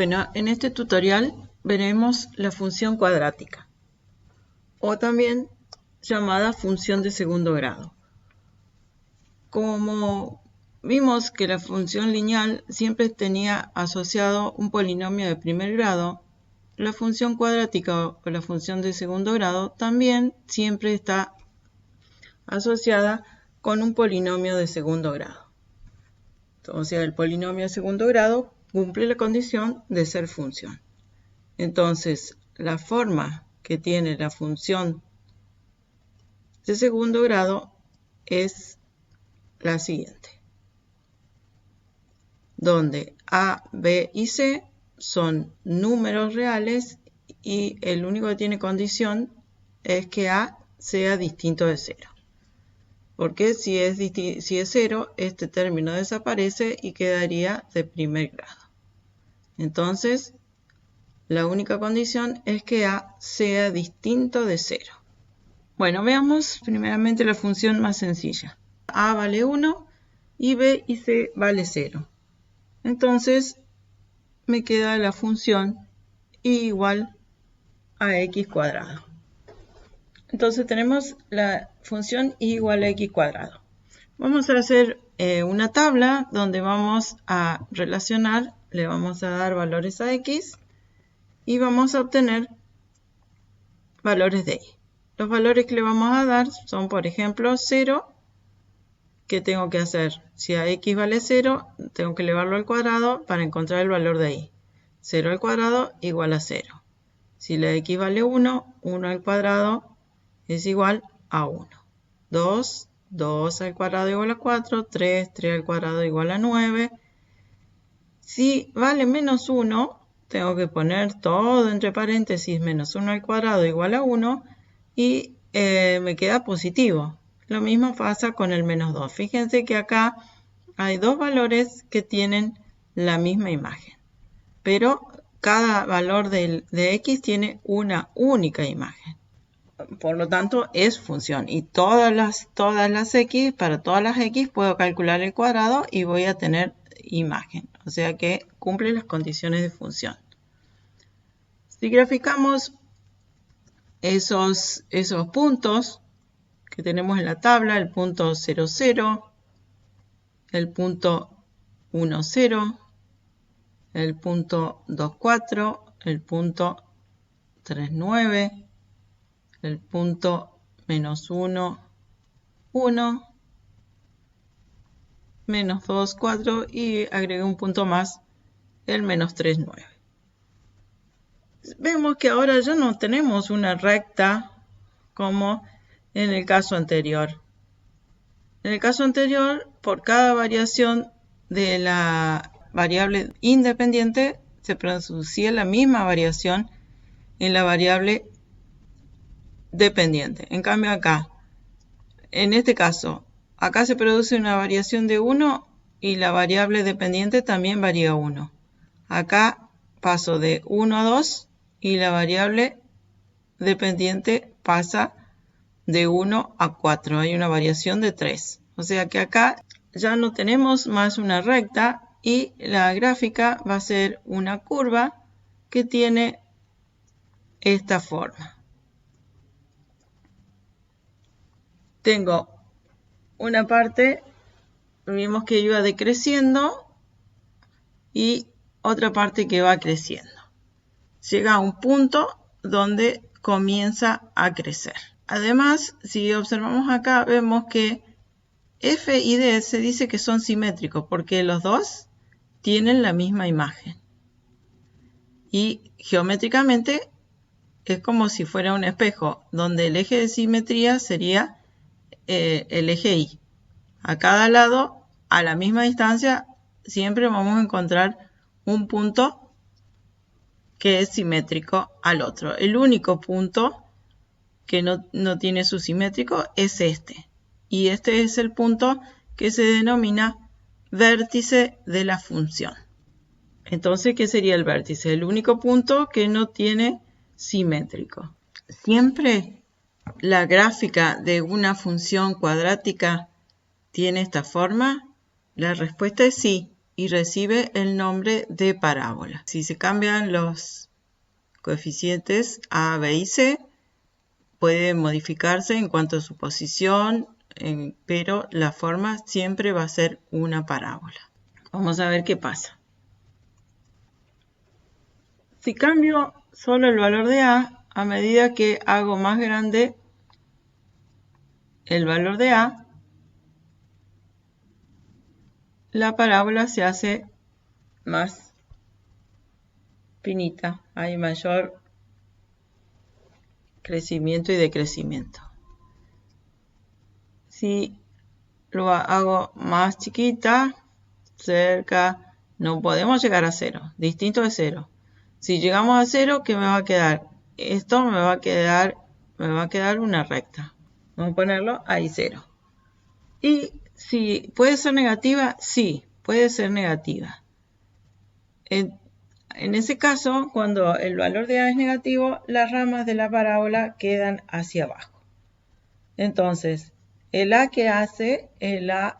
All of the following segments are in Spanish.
Bueno, en este tutorial veremos la función cuadrática, o también llamada función de segundo grado. Como vimos que la función lineal siempre tenía asociado un polinomio de primer grado, la función cuadrática o la función de segundo grado también siempre está asociada con un polinomio de segundo grado. O sea, el polinomio de segundo grado cumple la condición de ser función. Entonces, la forma que tiene la función de segundo grado es la siguiente, donde A, B y C son números reales y el único que tiene condición es que A sea distinto de 0. Porque si es 0, este término desaparece y quedaría de primer grado. Entonces, la única condición es que A sea distinto de 0. Bueno, veamos primeramente la función más sencilla. A vale 1 y B y C vale 0. Entonces, me queda la función y igual a x cuadrado. Entonces tenemos la función y igual a x cuadrado. Vamos a hacer una tabla donde vamos a relacionar, le vamos a dar valores a x y vamos a obtener valores de y. Los valores que le vamos a dar son, por ejemplo, 0, que tengo que hacer. Si a x vale 0, tengo que elevarlo al cuadrado para encontrar el valor de y. 0 al cuadrado igual a 0. Si la x vale 1, 1 al cuadrado es igual a 1. 2, 2 al cuadrado igual a 4. 3, 3 al cuadrado igual a 9. Si vale menos 1, tengo que poner todo entre paréntesis, menos 1 al cuadrado igual a 1, y me queda positivo. Lo mismo pasa con el menos 2. Fíjense que acá hay dos valores que tienen la misma imagen, pero cada valor de x tiene una única imagen. Por lo tanto, es función. Y todas las x, para todas las x, puedo calcular el cuadrado y voy a tener imagen. O sea que cumple las condiciones de función. Si graficamos esos puntos que tenemos en la tabla, el punto 0, 0, el punto 1, 0, el punto 2, 4, el punto 3, 9, el punto menos 1, 1, menos 2, 4 y agregué un punto más, el menos 3, 9. Vemos que ahora ya no tenemos una recta como en el caso anterior. En el caso anterior, por cada variación de la variable independiente, se producía la misma variación en la variable dependiente. En cambio acá, en este caso, acá se produce una variación de 1 y la variable dependiente también varía 1. Acá paso de 1 a 2 y la variable dependiente pasa de 1 a 4. Hay una variación de 3. O sea que acá ya no tenemos más una recta y la gráfica va a ser una curva que tiene esta forma. Tengo una parte, vimos que iba decreciendo y otra parte que va creciendo. Llega a un punto donde comienza a crecer. Además, si observamos acá, vemos que F y D se dice que son simétricos porque los dos tienen la misma imagen. Y geométricamente es como si fuera un espejo, donde el eje de simetría sería el eje Y. A cada lado, a la misma distancia, siempre vamos a encontrar un punto que es simétrico al otro. El único punto que no tiene su simétrico es este. Y este es el punto que se denomina vértice de la función. Entonces, ¿qué sería el vértice? El único punto que no tiene simétrico. Siempre la gráfica de una función cuadrática tiene esta forma. La respuesta es sí. y recibe el nombre de parábola. Si se cambian los coeficientes A, B y C, puede modificarse en cuanto a su posición, pero la forma siempre va a ser una parábola. Vamos a ver qué pasa. Si cambio solo el valor de a medida que hago más grande el valor de a, la parábola se hace más finita, hay mayor crecimiento y decrecimiento. Si lo hago más chiquita, cerca, no podemos llegar a 0, distinto de 0. Si llegamos a 0, ¿qué me va a quedar? Esto me va a quedar una recta. Vamos a ponerlo ahí 0. Y si puede ser negativa, sí, puede ser negativa. En ese caso, cuando el valor de a es negativo, las ramas de la parábola quedan hacia abajo. Entonces, el a que hace, el a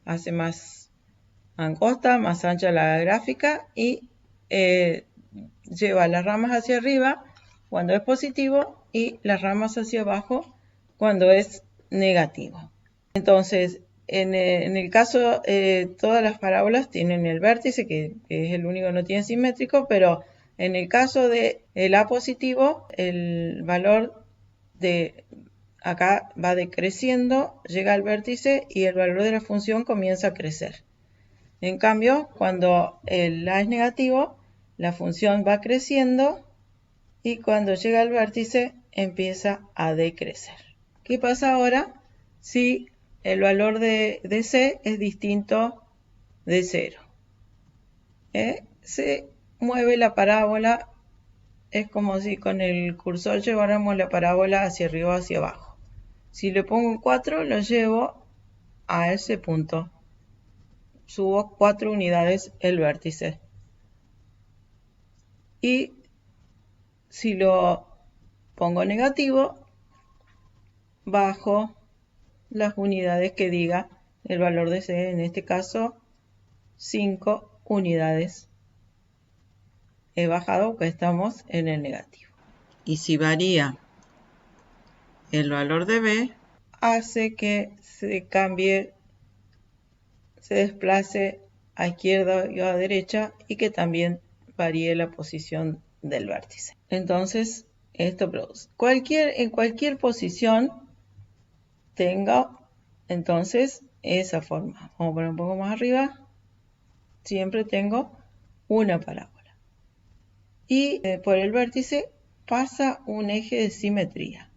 hace más angosta, más ancha la gráfica y lleva las ramas hacia arriba cuando es positivo y las ramas hacia abajo cuando es negativo. Entonces, en el caso, todas las parábolas tienen el vértice, que es el único que no tiene simétrico, pero en el caso de el a positivo, el valor de acá va decreciendo, llega al vértice y el valor de la función comienza a crecer. En cambio, cuando el a es negativo, la función va creciendo y cuando llega al vértice empieza a decrecer. ¿Qué pasa ahora si el valor de c es distinto de 0? Se mueve la parábola, es como si con el cursor lleváramos la parábola hacia arriba o hacia abajo. Si le pongo 4, lo llevo a ese punto. Subo 4 unidades el vértice. Y si lo pongo negativo, bajo las unidades que diga el valor de c, en este caso 5 unidades. He bajado porque estamos en el negativo. Y si varía el valor de b, hace que se cambie, se desplace a izquierda y a derecha y que también varíe la posición del vértice. Entonces, esto produce. En cualquier posición tenga entonces esa forma. Vamos a poner un poco más arriba. Siempre tengo una parábola. Y por el vértice pasa un eje de simetría.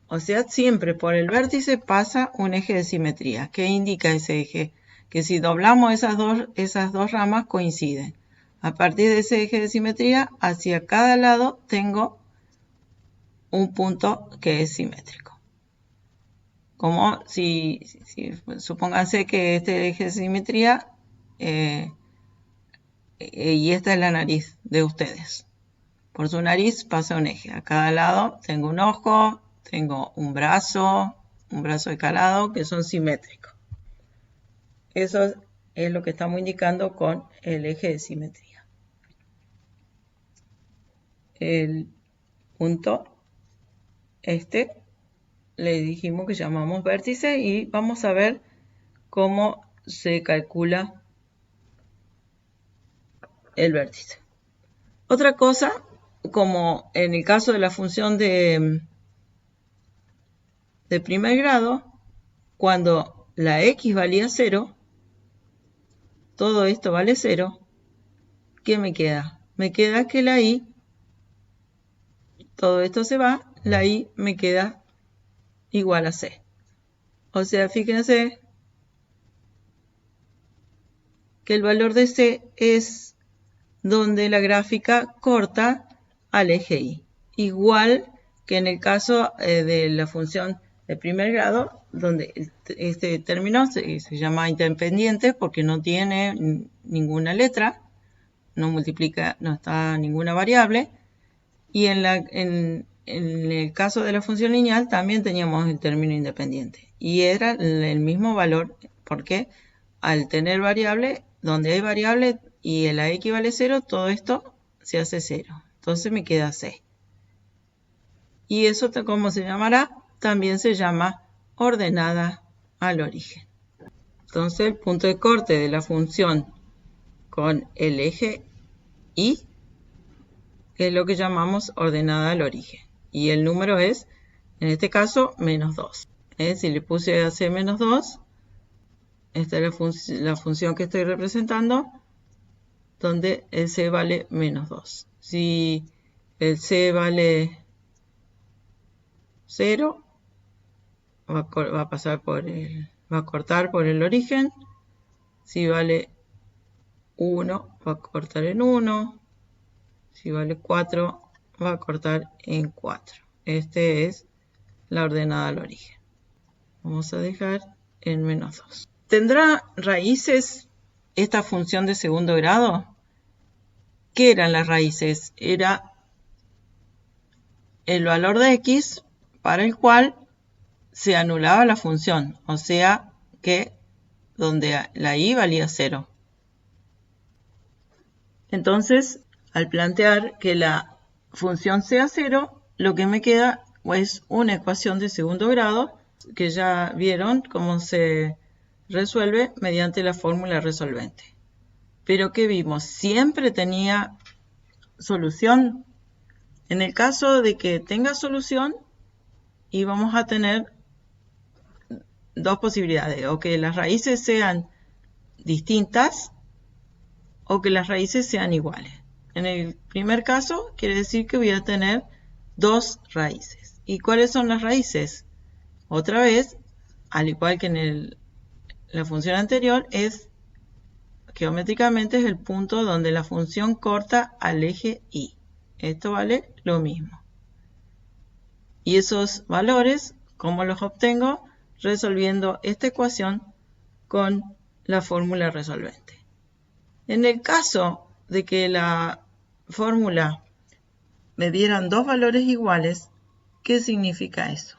O sea, siempre por el vértice pasa un eje de simetría. ¿Qué indica ese eje? Que si doblamos esas dos ramas coinciden. A partir de ese eje de simetría, hacia cada lado tengo un punto que es simétrico. Como si supónganse que este eje de simetría y esta es la nariz de ustedes. Por su nariz pasa un eje. A cada lado tengo un ojo, tengo un brazo de cada lado que son simétricos. Eso es lo que estamos indicando con el eje de simetría. El punto le dijimos que llamamos vértice y vamos a ver cómo se calcula el vértice. Otra cosa, como en el caso de la función de primer grado, cuando la x valía 0, todo esto vale 0, ¿qué me queda? Me queda que la y, todo esto se va, la y me queda igual a c. O sea, fíjense que el valor de c es donde la gráfica corta al eje y. Igual que en el caso de la función de primer grado, donde este término se llama independiente porque no tiene ninguna letra, no multiplica, no está ninguna variable. Y en el caso de la función lineal también teníamos el término independiente. Y era el mismo valor. ¿Por qué? al tener variable, donde hay variable y la x vale 0, todo esto se hace 0. Entonces me queda 6. Y eso, ¿cómo se llamará? También se llama ordenada al origen. Entonces el punto de corte de la función con el eje y es lo que llamamos ordenada al origen. Y el número es, en este caso, menos 2. Si le puse a c menos 2, esta es la función que estoy representando, donde el c vale menos 2. Si el c vale 0, va a pasar va a cortar por el origen. Si vale 1, va a cortar en 1. Si vale 4, va a cortar en 4. Este es la ordenada al origen. Vamos a dejar en menos 2. ¿Tendrá raíces esta función de segundo grado? ¿Qué eran las raíces? Era el valor de x para el cual se anulaba la función, o sea que donde la y valía 0. Entonces, al plantear que la función sea 0, lo que me queda es una ecuación de segundo grado, que ya vieron cómo se resuelve mediante la fórmula resolvente. Pero ¿qué vimos? Siempre tenía solución. En el caso de que tenga solución, íbamos a tener dos posibilidades, o que las raíces sean distintas o que las raíces sean iguales. En el primer caso, quiere decir que voy a tener dos raíces. ¿Y cuáles son las raíces? Otra vez, al igual que en la función anterior, geométricamente es el punto donde la función corta al eje y. Esto vale lo mismo. Y esos valores, ¿cómo los obtengo? Resolviendo esta ecuación con la fórmula resolvente. En el caso de que la fórmula me dieran dos valores iguales, ¿qué significa eso?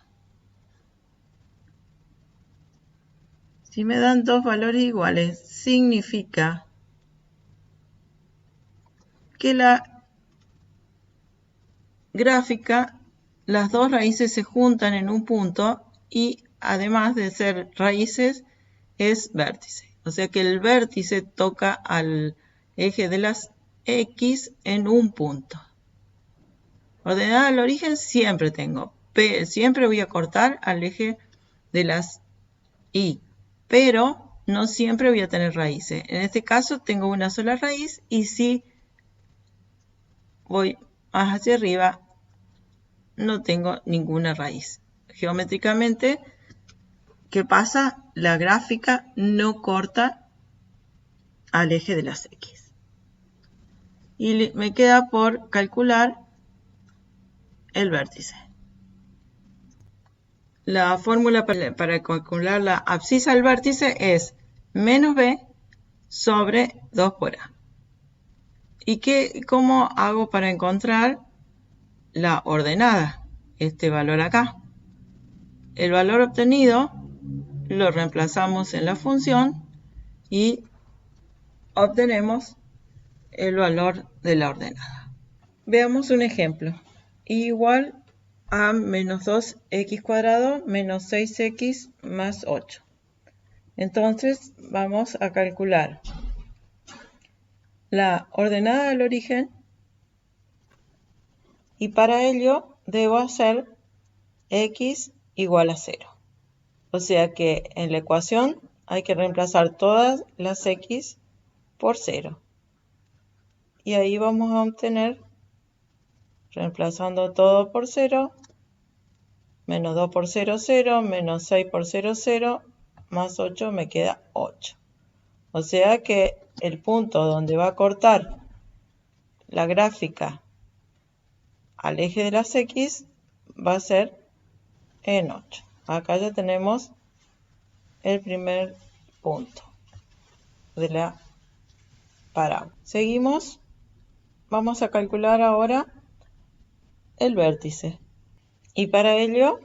Si me dan dos valores iguales, significa que la gráfica, las dos raíces se juntan en un punto y además de ser raíces, es vértice. O sea que el vértice toca al eje de las x en un punto. Ordenada al origen siempre tengo, siempre voy a cortar al eje de las y, pero no siempre voy a tener raíces. En este caso tengo una sola raíz y si voy más hacia arriba no tengo ninguna raíz. Geométricamente, ¿qué pasa? La gráfica no corta al eje de las x. Y me queda por calcular el vértice. La fórmula para calcular la abscisa del vértice es menos b sobre 2 por a. ¿Y cómo hago para encontrar la ordenada? Este valor acá. El valor obtenido lo reemplazamos en la función y obtenemos el valor de la ordenada. Veamos un ejemplo. Igual a menos 2x cuadrado menos 6x más 8. Entonces vamos a calcular la ordenada del origen y para ello debo hacer x igual a 0. O sea que en la ecuación hay que reemplazar todas las x por 0. Y ahí vamos a obtener, reemplazando todo por 0, menos 2 por 0, 0, menos 6 por 0, 0, más 8 me queda 8. O sea que el punto donde va a cortar la gráfica al eje de las x va a ser en 8. Acá ya tenemos el primer punto de la parábola. Seguimos. Vamos a calcular ahora el vértice. Y para ello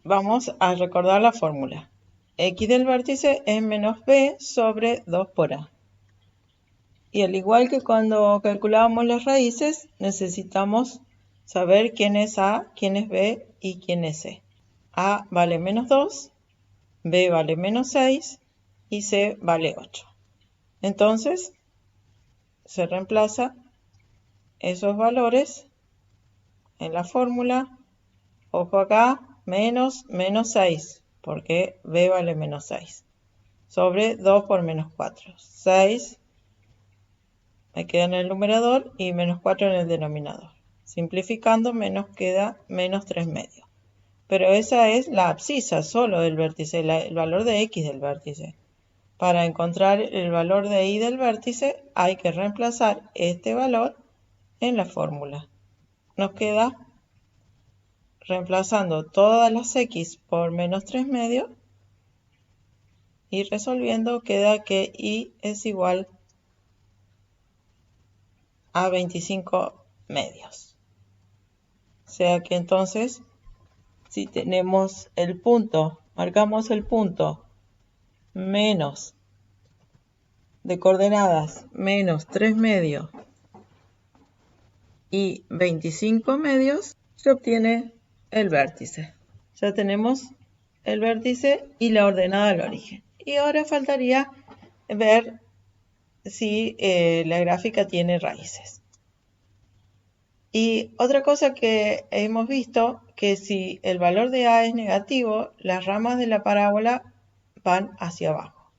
vamos a recordar la fórmula. x del vértice es menos b sobre 2 por a. Y al igual que cuando calculábamos las raíces, necesitamos saber quién es a, quién es b y quién es c. A vale menos 2, b vale menos 6 y c vale 8. Entonces, se reemplaza esos valores en la fórmula. Ojo acá, menos 6, porque b vale menos 6. Sobre 2 por menos 4. 6 me queda en el numerador y menos 4 en el denominador. Simplificando, menos queda menos 3 medios. Pero esa es la abscisa solo del vértice, el valor de x del vértice. Para encontrar el valor de y del vértice hay que reemplazar este valor en la fórmula. Nos queda, reemplazando todas las x por menos 3 medios y resolviendo, queda que y es igual a 25 medios. O sea que entonces, si tenemos el punto, marcamos el punto menos de coordenadas menos 3 medios y 25 medios, se obtiene el vértice. Ya tenemos el vértice y la ordenada al origen. Y ahora faltaría ver si la gráfica tiene raíces. Y otra cosa que hemos visto, que si el valor de a es negativo, las ramas de la parábola van hacia abajo.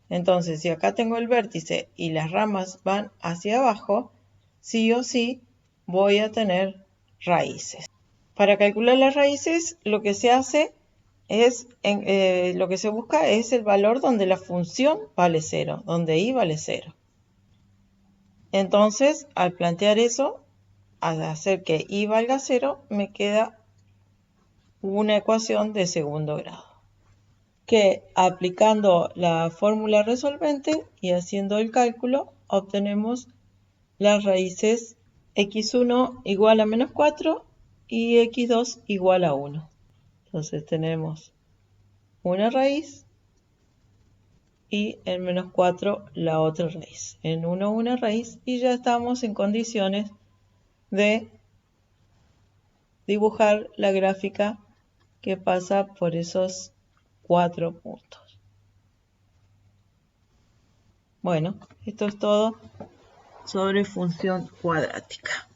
Entonces, si acá tengo el vértice y las ramas van hacia abajo, sí o sí voy a tener raíces. Para calcular las raíces, lo que se hace es, lo que se busca es el valor donde la función vale 0, donde y vale 0. Entonces, al plantear eso, al hacer que y valga 0, me queda una ecuación de segundo grado, que aplicando la fórmula resolvente y haciendo el cálculo, obtenemos las raíces x1 igual a menos 4 y x2 igual a 1. Entonces tenemos una raíz y en menos 4 la otra raíz. En 1 una raíz y ya estamos en condiciones de dibujar la gráfica que pasa por esos 4 puntos. Bueno, esto es todo sobre función cuadrática.